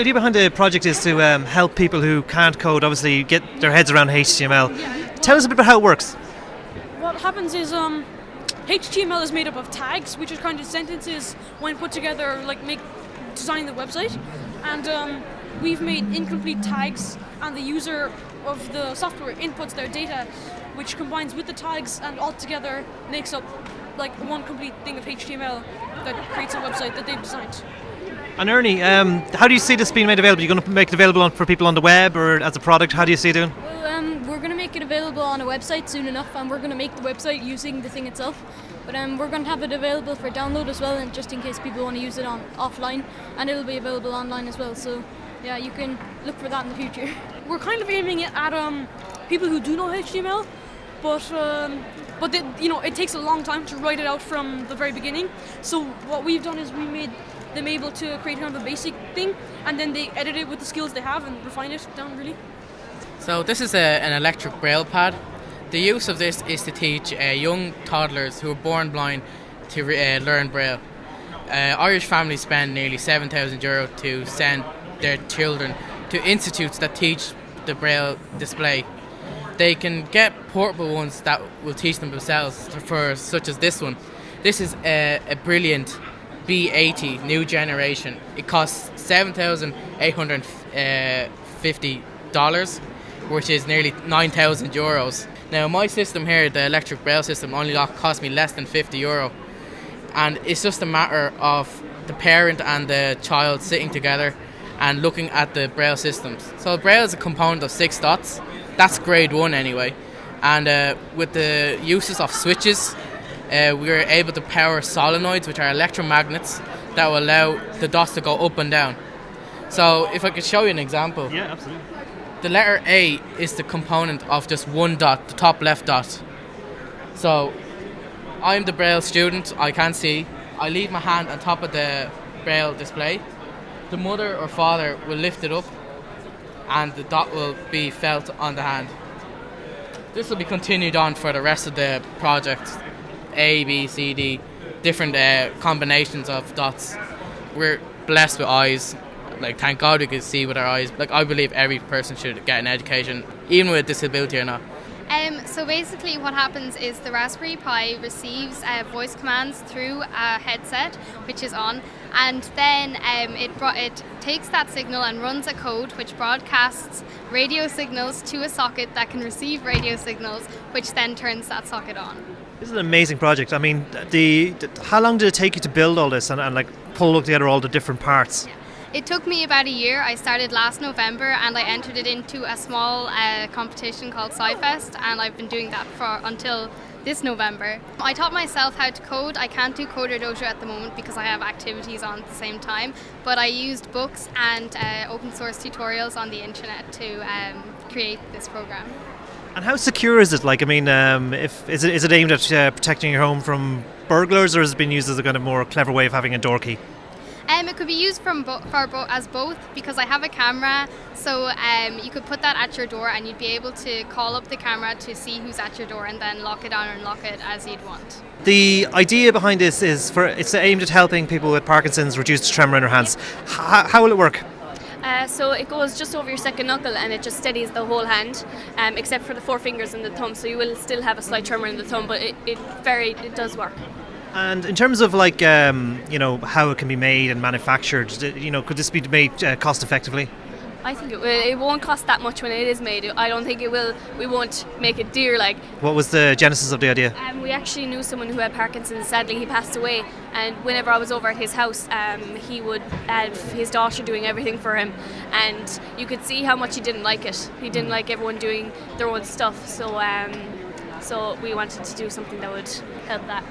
idea behind the project is to help people who can't code, obviously, get their heads around HTML. Tell us a bit about how it works. What happens is HTML is made up of tags, which are kind of sentences when put together, like designing the website. And we've made incomplete tags, and the user of the software inputs their data, which combines with the tags and altogether makes up like one complete thing of HTML that creates a website that they've designed. And Ernie, how do you see this being made available? Are you going to make it available for people on the web or as a product? How do you see it doing? Well, we're going to make it available on a website soon enough, and we're going to make the website using the thing itself. But we're going to have it available for download as well, and just in case people want to use it offline, and it'll be available online as well. So yeah, you can look for that in the future. We're kind of aiming it at people who do know HTML, but it takes a long time to write it out from the very beginning. So what we've done is we made them able to create kind of a basic thing, and then they edit it with the skills they have and refine it down really. So this is an electric Braille pad. The use of this is to teach young toddlers who are born blind to learn Braille. Irish families spend nearly €7,000 to send their children to institutes that teach the Braille display. They can get portable ones that will teach them themselves, such as this one. This is a brilliant B80 new generation. It costs $7,850, which is nearly €9,000. Now my system here, the electric Braille system, only cost me less than €50, and it's just a matter of the parent and the child sitting together and looking at the Braille systems. So Braille is a component of 6 dots. That's grade 1 anyway. And with the uses of switches, we were able to power solenoids, which are electromagnets that will allow the dots to go up and down. So if I could show you an example. Yeah, absolutely. The letter A is the component of just one dot, the top left dot. So I'm the Braille student, I can't see. I leave my hand on top of the Braille display. The mother or father will lift it up and the dot will be felt on the hand. This will be continued on for the rest of the project. A, B, C, D, different combinations of dots. We're blessed with eyes. Like, thank God we can see with our eyes. Like, I believe every person should get an education, even with a disability or not. So basically what happens is the Raspberry Pi receives voice commands through a headset, which is on, and then it takes that signal and runs a code which broadcasts radio signals to a socket that can receive radio signals, which then turns that socket on. This is an amazing project. I mean, how long did it take you to build all this and like pull together all the different parts? It took me about a year. I started last November and I entered it into a small competition called SciFest, and I've been doing that until this November. I taught myself how to code. I can't do Coderdojo at the moment because I have activities on at the same time, but I used books and open source tutorials on the internet to create this program. And how secure is it? Like, I mean, is it aimed at protecting your home from burglars, or has it been used as a kind of more clever way of having a door key? It could be used as both, because I have a camera, so you could put that at your door and you'd be able to call up the camera to see who's at your door and then lock it down or unlock it as you'd want. The idea behind this is it's aimed at helping people with Parkinsons reduce the tremor in their hands. How will it work? So it goes just over your second knuckle and it just steadies the whole hand, except for the 4 fingers and the thumb. So you will still have a slight tremor in the thumb, but it does work. And in terms of like how it can be made and manufactured, could this be made cost effectively? I think it won't cost that much when it is made. I don't think it will. We won't make it dear. Like, what was the genesis of the idea? We actually knew someone who had Parkinson's. Sadly, he passed away. And whenever I was over at his house, he would have his daughter doing everything for him, and you could see how much he didn't like it. He didn't like everyone doing their own stuff. So we wanted to do something that would help that.